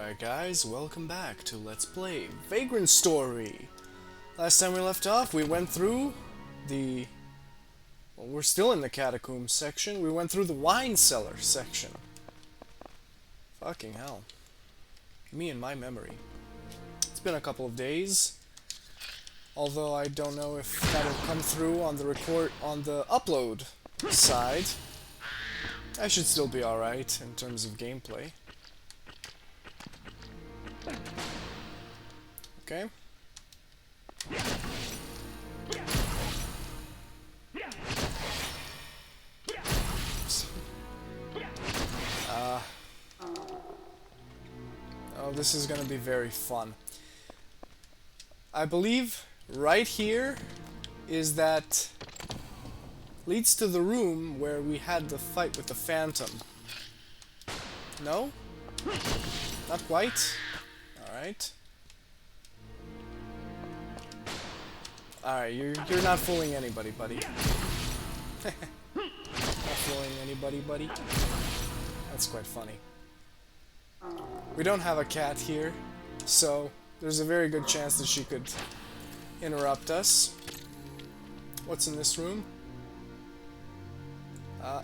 Alright guys, welcome back to Let's Play Vagrant Story. Last time we left off, we went through the... Well, we're still in the catacombs section. We went through the wine cellar section. Fucking hell. Me and my memory. It's been a couple of days. Although I don't know if that'll come through on the upload side. I should still be alright in terms of gameplay. Okay. Oh, this is gonna be very fun. I believe right here is that leads to the room where we had the fight with the Phantom. No? Not quite? Alright. Alright, you're not fooling anybody, buddy. Not fooling anybody, buddy. That's quite funny. We don't have a cat here, so there's a very good chance that she could interrupt us. What's in this room?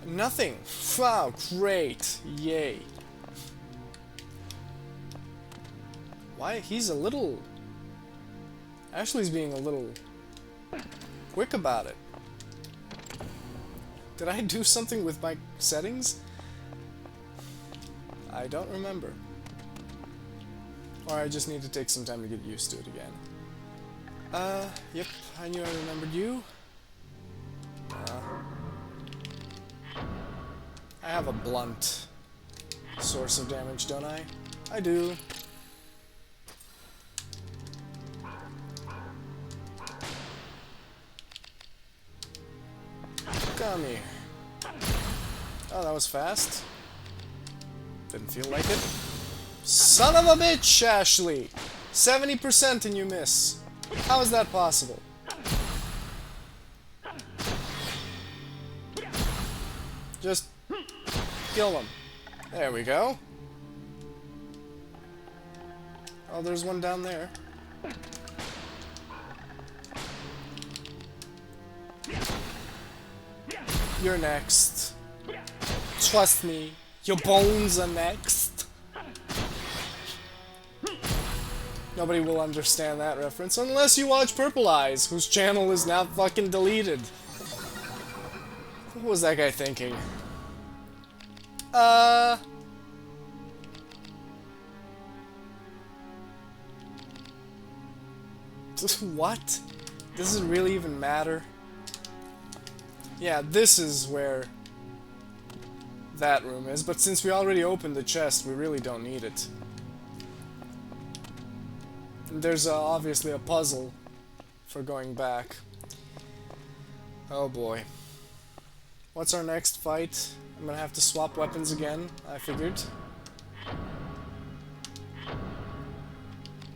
Nothing! Wow, great! Yay! Why? He's a little... Ashley's being a little quick about it. Did I do something with my settings? I don't remember. Or I just need to take some time to get used to it again. Yep, I knew I remembered you. I have a blunt source of damage, don't I? I do. Come here. Oh, that was fast. Didn't feel like it. Son of a bitch, Ashley! 70% and you miss. How is that possible? Just kill him. There we go. Oh, there's one down there. You're next. Trust me, your bones are next. Nobody will understand that reference unless you watch Purple Eyes, whose channel is now fucking deleted. What was that guy thinking? What? Does it really even matter? Yeah, this is where that room is, but since we already opened the chest, we really don't need it. And there's obviously a puzzle for going back. Oh boy. What's our next fight? I'm gonna have to swap weapons again, I figured.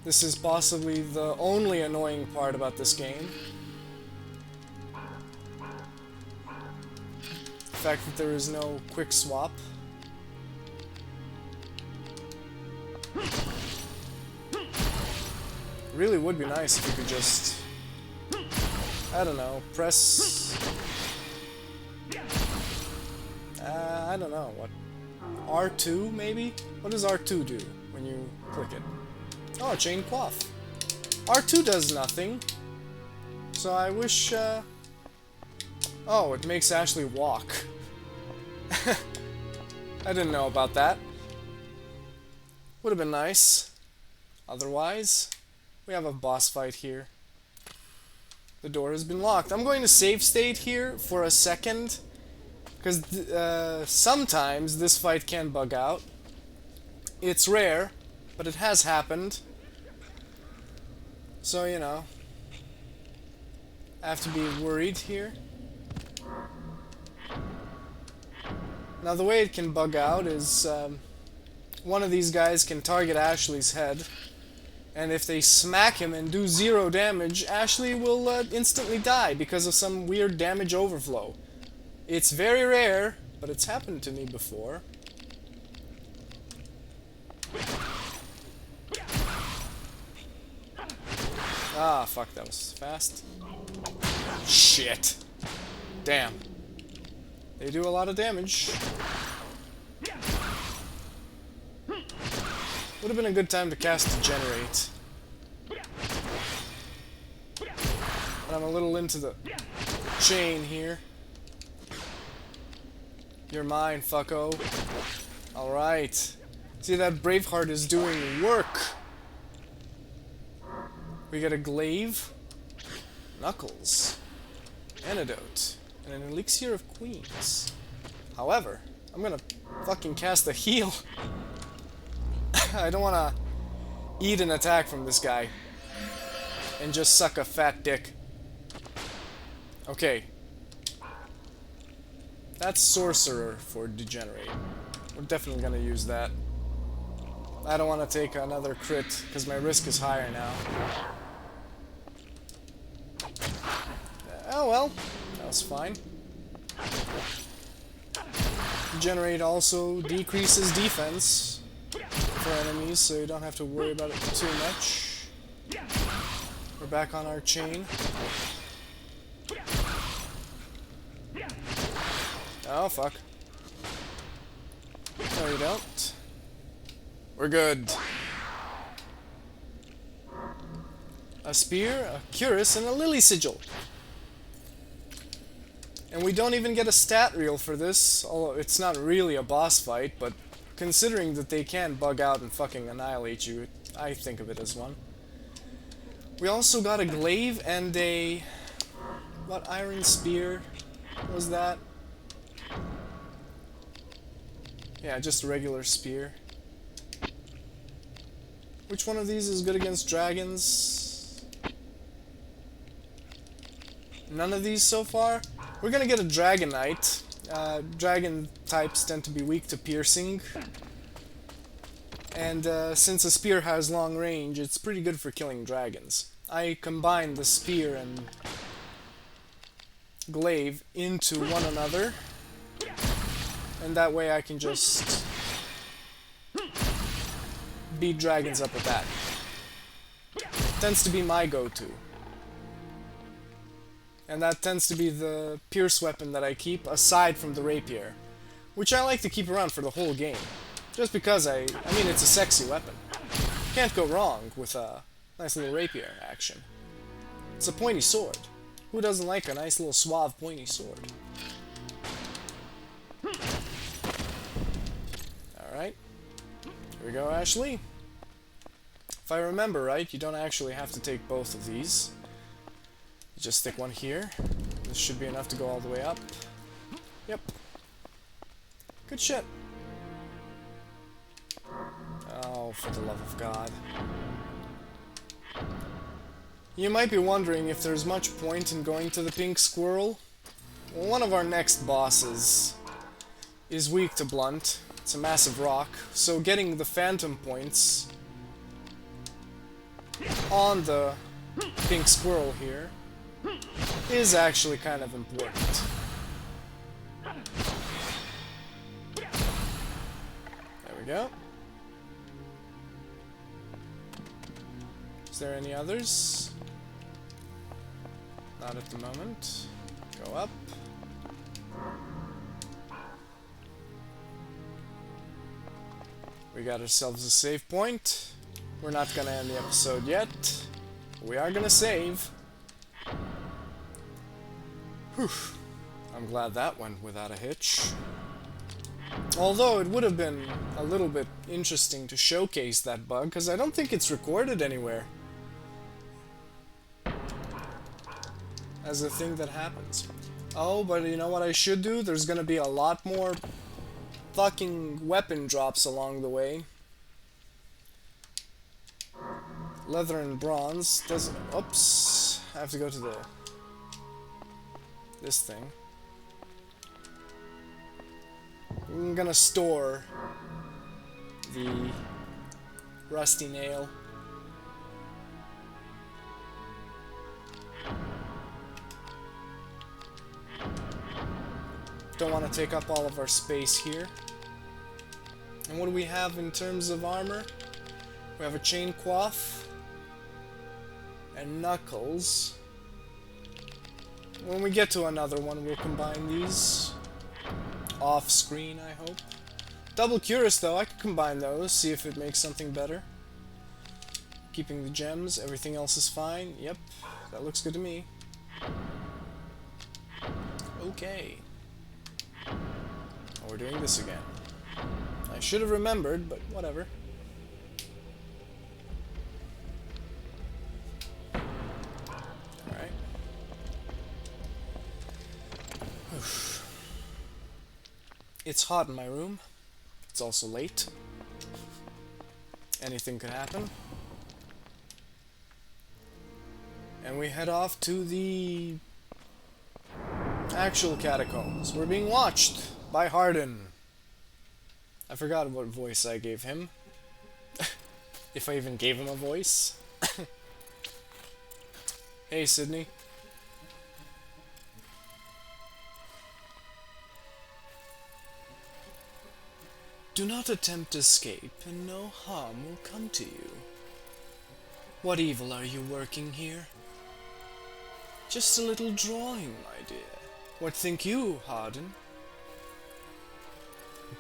This is possibly the only annoying part about this game. The fact that there is no quick swap. Really would be nice if you could just, I don't know, press... I don't know, what? R2 maybe? What does R2 do when you click it? Oh, chain cloth. R2 does nothing. So I wish, Oh, it makes Ashley walk. I didn't know about that. Would have been nice. Otherwise, we have a boss fight here. The door has been locked. I'm going to save state here for a second, because sometimes this fight can bug out. It's rare, but it has happened. So, you know, I have to be worried here. Now, the way it can bug out is one of these guys can target Ashley's head, and if they smack him and do 0 damage, Ashley will instantly die because of some weird damage overflow. It's very rare, but it's happened to me before. Ah, fuck, that was fast. Shit. Damn. They do a lot of damage. Would have been a good time to cast Degenerate. But I'm a little into the chain here. You're mine, fucko. Alright. See, that Braveheart is doing work. We get a Glaive, Knuckles, Antidote, and an Elixir of Queens. However, I'm gonna fucking cast a heal. I don't wanna eat an attack from this guy and just suck a fat dick. Okay. That's Sorcerer for Degenerate. We're definitely gonna use that. I don't want to take another crit, because my risk is higher now. Oh well, that was fine. Degenerate also decreases defense for enemies, so you don't have to worry about it too much. We're back on our chain. Oh, fuck. No, you don't. We're good. A spear, a cuirass, and a lily sigil. And we don't even get a stat reel for this, although it's not really a boss fight, but considering that they can bug out and fucking annihilate you, I think of it as one. We also got a glaive and a... what iron spear was that? Yeah, just a regular spear. Which one of these is good against dragons? None of these so far? We're gonna get a Dragon Knight. Dragon types tend to be weak to piercing. And since a spear has long range, it's pretty good for killing dragons. I combine the spear and glaive into one another. And that way I can just beat dragons up with that. Tends to be my go-to. And that tends to be the pierce weapon that I keep, aside from the rapier. Which I like to keep around for the whole game. Just because I mean, it's a sexy weapon. Can't go wrong with a nice little rapier action. It's a pointy sword. Who doesn't like a nice little suave pointy sword? Alright. Here we go, Ashley. If I remember right, you don't actually have to take both of these. You just stick one here. This should be enough to go all the way up. Yep. Good shit. Oh, for the love of God. You might be wondering if there's much point in going to the pink squirrel. Well, one of our next bosses is weak to blunt. It's a massive rock, so getting the phantom points on the pink squirrel here is actually kind of important. There we go. Is there any others? Not at the moment. Go up. We got ourselves a save point. We're not gonna end the episode yet. We are gonna save. Whew. I'm glad that went without a hitch. Although it would have been a little bit interesting to showcase that bug, because I don't think it's recorded anywhere as a thing that happens. Oh, but you know what I should do? There's gonna be a lot more fucking weapon drops along the way. Leather and bronze doesn't... Oops. I have to go to this thing. I'm gonna store the rusty nail. Don't want to take up all of our space here. And what do we have in terms of armor? We have a chain coif and Knuckles. When we get to another one, we'll combine these. Off-screen, I hope. Double Curious, though, I could combine those, see if it makes something better. Keeping the gems, everything else is fine. Yep, that looks good to me. Okay. We're doing this again. I should have remembered, but whatever. Alright. It's hot in my room. It's also late. Anything could happen. And we head off to the actual catacombs. We're being watched by Hardin. I forgot what voice I gave him. If I even gave him a voice. Hey, Sydney. Do not attempt escape, and no harm will come to you. What evil are you working here? Just a little drawing, my dear. What think you, Hardin?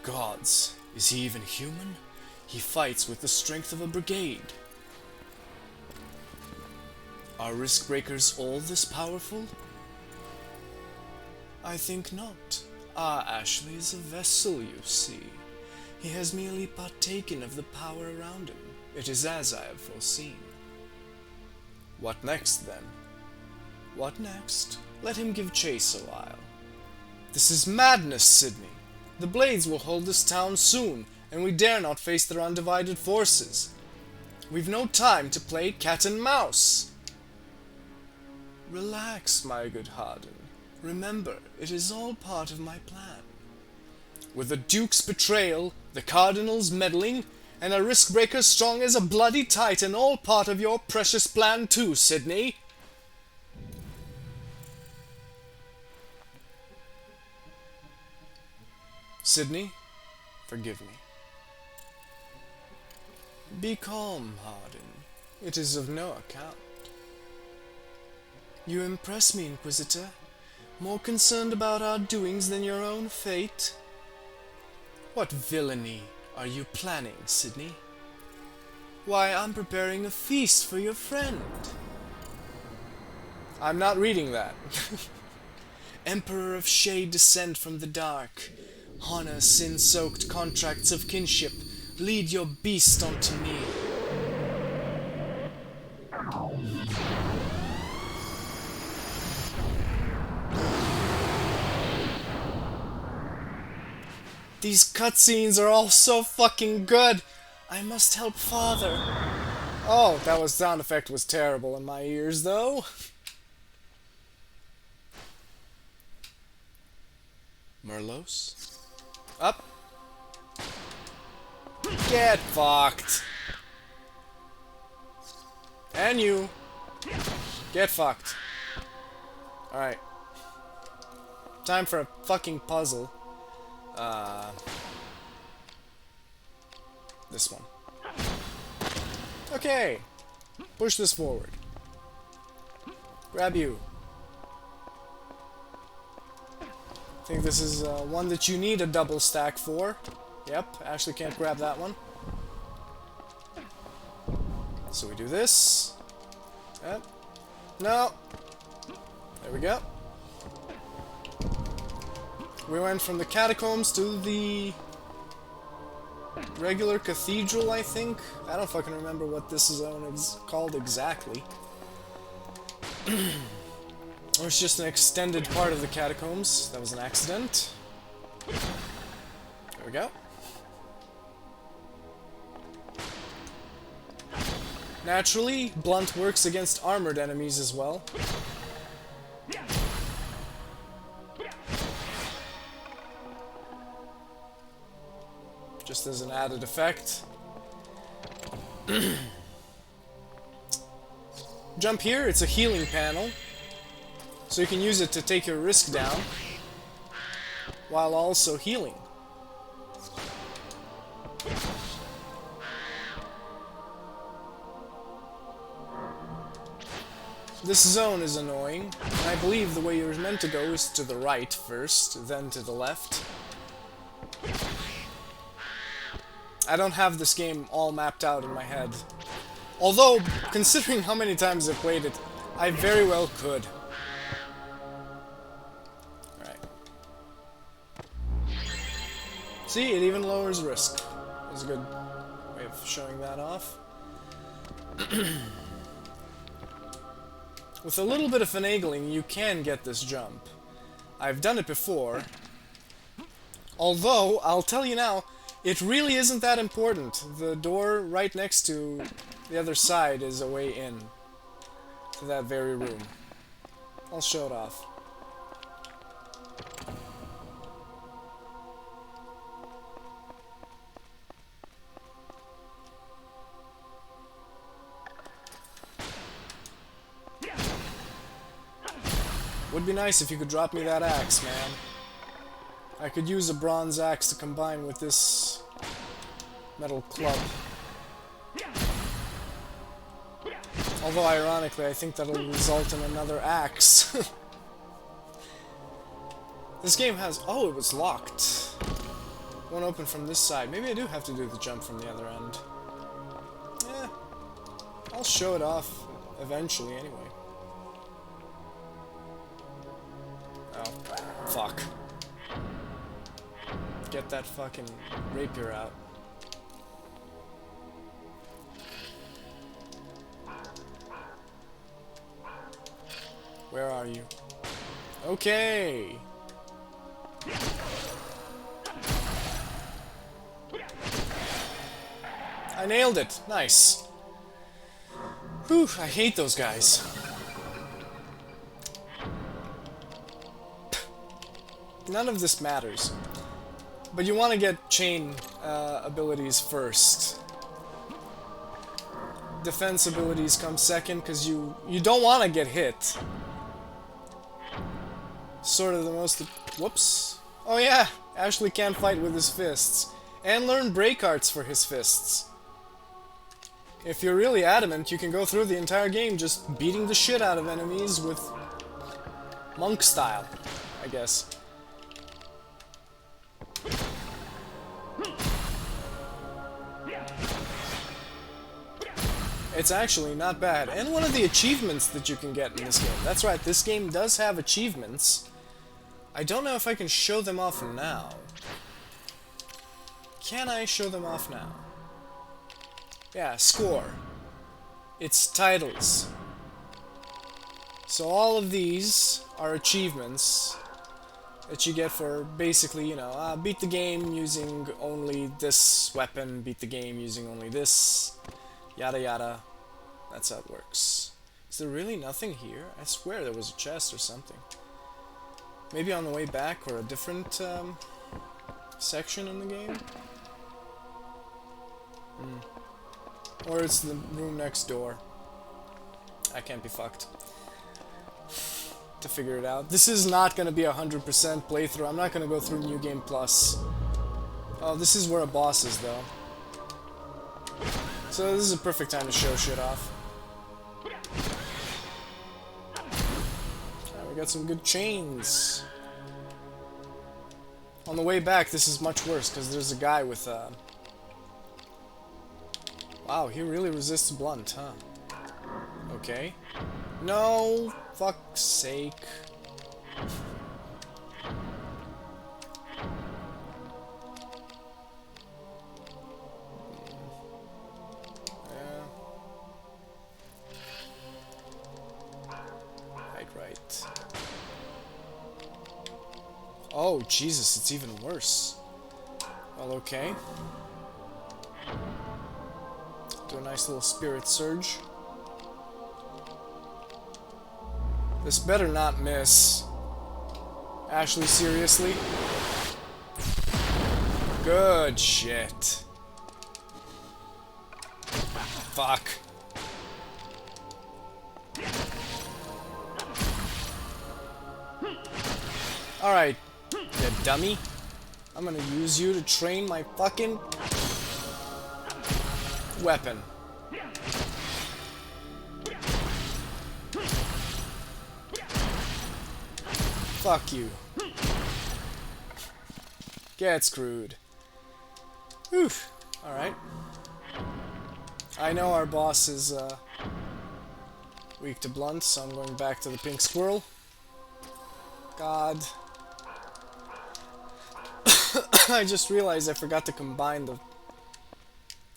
Gods, is he even human? He fights with the strength of a brigade. Are risk breakers all this powerful? I think not. Our Ashley is a vessel, you see. He has merely partaken of the power around him. It is as I have foreseen. What next, then? What next? Let him give chase a while. This is madness, Sydney. The Blades will hold this town soon, and we dare not face their undivided forces. We've no time to play cat and mouse. Relax, my good Hardin. Remember, it is all part of my plan. With the Duke's betrayal, the Cardinal's meddling, and a risk-breaker strong as a bloody Titan, all part of your precious plan too, Sydney. Sydney, forgive me. Be calm, Hardin. It is of no account. You impress me, Inquisitor. More concerned about our doings than your own fate. What villainy are you planning, Sydney? Why, I'm preparing a feast for your friend. I'm not reading that. Emperor of shade descent from the dark. Honor sin-soaked contracts of kinship. Lead your beast unto me. These cutscenes are all so fucking good. I must help father. Oh, that sound effect was terrible in my ears, though. Merlos? Up. Get fucked. And you. Get fucked. Alright. Time for a fucking puzzle. This one. Okay. Push this forward. Grab you. I think this is one that you need a double stack for. Yep, Ashley can't grab that one. So we do this. Yep. No. There we go. We went from the catacombs to the regular cathedral, I think. I don't fucking remember what this is called exactly. Or it's just an extended part of the catacombs. That was an accident. There we go. Naturally, blunt works against armored enemies as well. Just as an added effect. Jump here, it's a healing panel. So you can use it to take your risk down, while also healing. This zone is annoying, and I believe the way you're meant to go is to the right first, then to the left. I don't have this game all mapped out in my head. Although, considering how many times I've played it, I very well could. Alright. See, it even lowers risk. That's a good way of showing that off. With a little bit of finagling, you can get this jump. I've done it before. Although, I'll tell you now, it really isn't that important. The door right next to the other side is a way in to that very room. I'll show it off. Would be nice if you could drop me that axe, man. I could use a bronze axe to combine with this metal club. Although, ironically, I think that'll result in another axe. This game has... Oh, it was locked. Won't open from this side. Maybe I do have to do the jump from the other end. Eh. I'll show it off eventually, anyway. Oh, fuck. Get that fucking rapier out. Where are you? Okay! I nailed it! Nice! Whew, I hate those guys. None of this matters. But you want to get chain abilities first. Defense abilities come second, because you don't want to get hit. Sort of the most... Whoops. Oh yeah, Ashley can fight with his fists. And learn break arts for his fists. If you're really adamant, you can go through the entire game just beating the shit out of enemies with monk style, I guess. It's actually not bad, and one of the achievements that you can get in this game. That's right, this game does have achievements. I don't know if I can show them off now. Can I show them off now? Yeah, score. It's titles. So all of these are achievements that you get for basically, you know, beat the game using only this weapon, beat the game using only this, yada yada. That's how it works. Is there really nothing here? I swear there was a chest or something. Maybe on the way back or a different section in the game? Or it's the room next door. I can't be fucked. To figure it out. This is not going to be a 100% playthrough. I'm not going to go through New Game Plus. Oh, this is where a boss is, though. So this is a perfect time to show shit off. Alright, we got some good chains. On the way back, this is much worse, because there's a guy with a... Wow, he really resists blunt, huh? Okay. No, fuck's sake. Right. Oh, Jesus, it's even worse. Well, okay. Do a nice little spirit surge. This better not miss. Ashley, seriously? Good shit. Fuck. Alright, you dummy. I'm gonna use you to train my fucking weapon. Fuck you. Get screwed. Oof. Alright. I know our boss is weak to blunt, so I'm going back to the pink squirrel. God. I just realized I forgot to combine the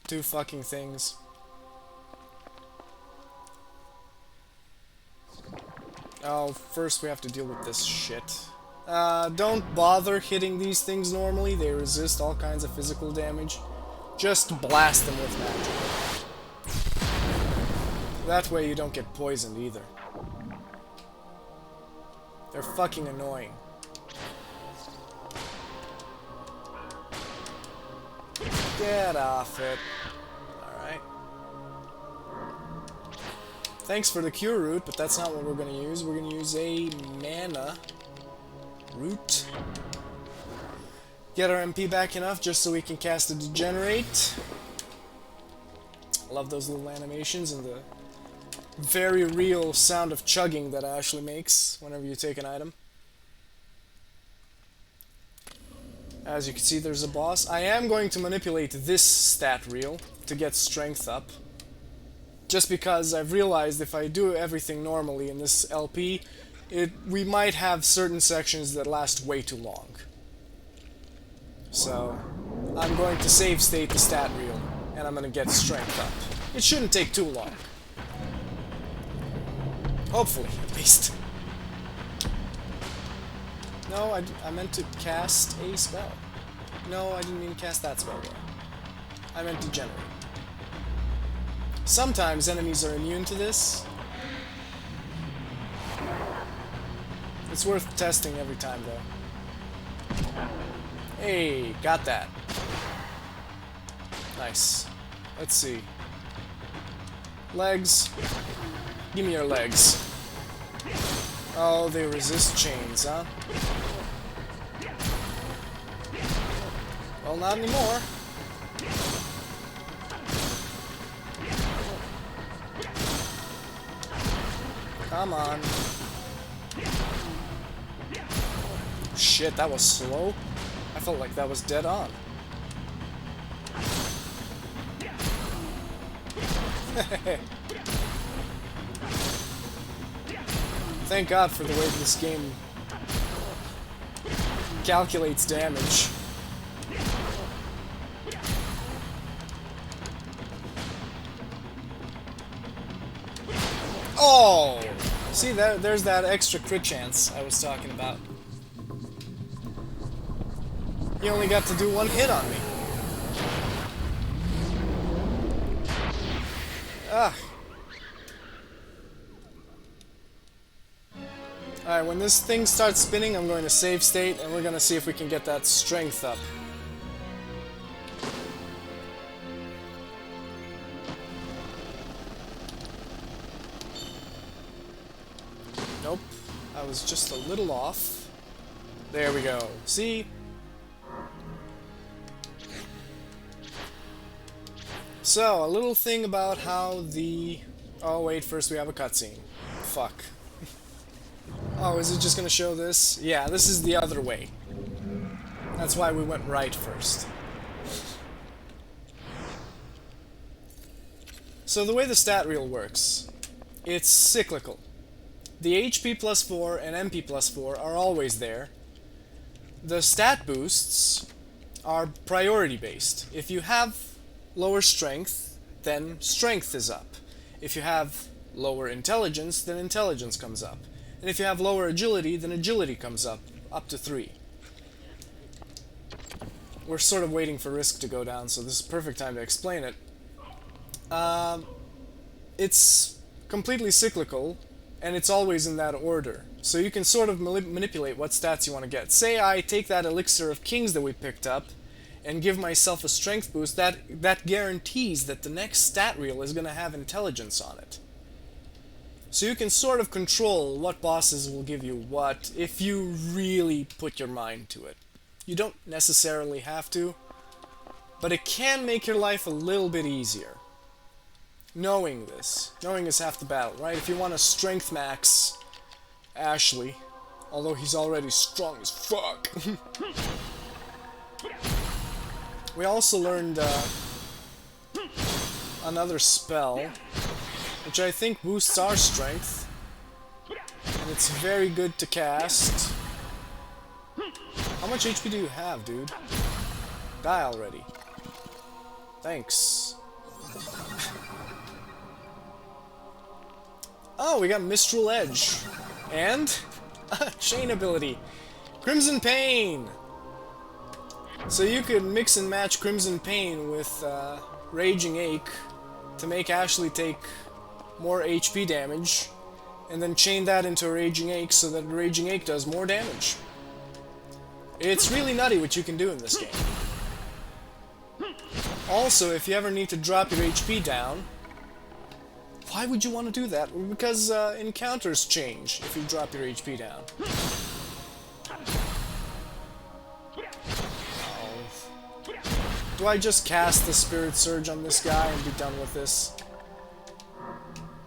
two fucking things. Oh, first we have to deal with this shit. Don't bother hitting these things normally. They resist all kinds of physical damage. Just blast them with magic. That way you don't get poisoned either. They're fucking annoying. Get off it. Alright. Thanks for the cure root, but that's not what we're gonna use. We're gonna use a mana root. Get our MP back enough just so we can cast a Degenerate. Love those little animations and the very real sound of chugging that Ashley makes whenever you take an item. As you can see, there's a boss. I am going to manipulate this stat reel to get strength up. Just because I've realized if I do everything normally in this LP, we might have certain sections that last way too long. So, I'm going to save state the stat reel, and I'm going to get strength up. It shouldn't take too long. Hopefully, at least. No, I meant to cast a spell. No, I didn't mean cast that spell there. I meant Degenerate. Sometimes enemies are immune to this. It's worth testing every time, though. Hey, got that. Nice. Let's see. Legs. Give me your legs. Oh, they resist chains, huh? Well, not anymore. Come on. Shit, that was slow. I felt like that was dead on. Thank God for the way this game calculates damage. Oh! See, there's that extra crit chance I was talking about. He only got to do one hit on me. Ah. Alright, when this thing starts spinning, I'm going to save state, and we're going to see if we can get that strength up. Nope. I was just a little off. There we go. See? So, a little thing about how the... Oh, wait, first we have a cutscene. Fuck. Oh, is it just gonna show this? Yeah, this is the other way. That's why we went right first. So the way the stat reel works, it's cyclical. The HP plus 4 and MP plus 4 are always there. The stat boosts are priority based. If you have lower strength, then strength is up. If you have lower intelligence, then intelligence comes up. And if you have lower agility, then agility comes up to 3. We're sort of waiting for risk to go down, so this is the perfect time to explain it. It's completely cyclical, and it's always in that order. So you can sort of manipulate what stats you want to get. Say I take that Elixir of Kings that we picked up, and give myself a strength boost, that guarantees that the next stat reel is going to have intelligence on it. So you can sort of control what bosses will give you what if you really put your mind to it. You don't necessarily have to, but it can make your life a little bit easier. Knowing this. Knowing is half the battle, right? If you want to strength max Ashley, Although he's already strong as fuck. We also learned another spell, which I think boosts our strength. And it's very good to cast. How much HP do you have, dude? Die already. Thanks. Oh, we got Mistral Edge. And chain ability. Crimson Pain! So you could mix and match Crimson Pain with Raging Ache to make Ashley take more HP damage, and then chain that into a Raging Ache so that Raging Ache does more damage. It's really nutty what you can do in this game. Also, if you ever need to drop your HP down, why would you want to do that? Because encounters change if you drop your HP down. Do I just cast the Spirit Surge on this guy and be done with this?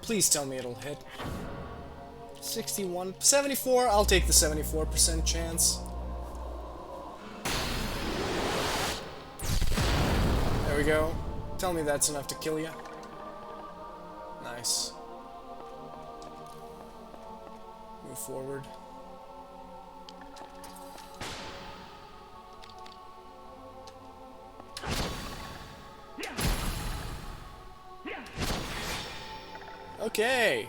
Please tell me it'll hit. 61... 74? I'll take the 74% chance. There we go. Tell me that's enough to kill you. Nice. Move forward. Okay.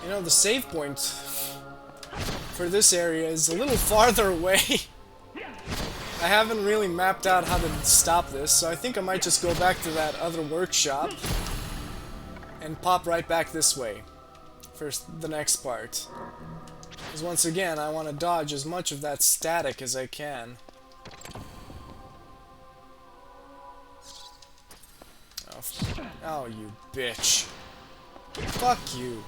You know, the save point for this area is a little farther away. I haven't really mapped out how to stop this, so I think I might just go back to that other workshop and pop right back this way for the next part. Because once again, I want to dodge as much of that static as I can. Oh, you bitch. Fuck you.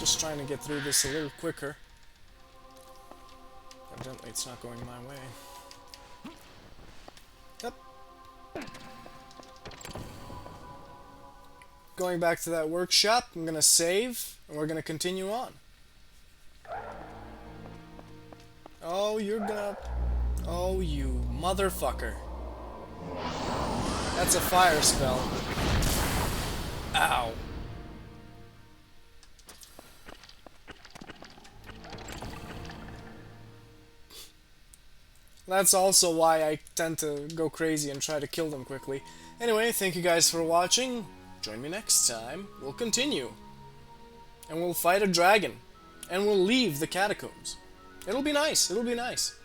Just trying to get through this a little quicker. Evidently it's not going my way. Yep. Going back to that workshop, I'm gonna save, and we're gonna continue on. Oh, you're gonna... Oh, you motherfucker. That's a fire spell. Ow. That's also why I tend to go crazy and try to kill them quickly. Anyway, thank you guys for watching. Join me next time. We'll continue. And we'll fight a dragon. And we'll leave the catacombs. It'll be nice. It'll be nice.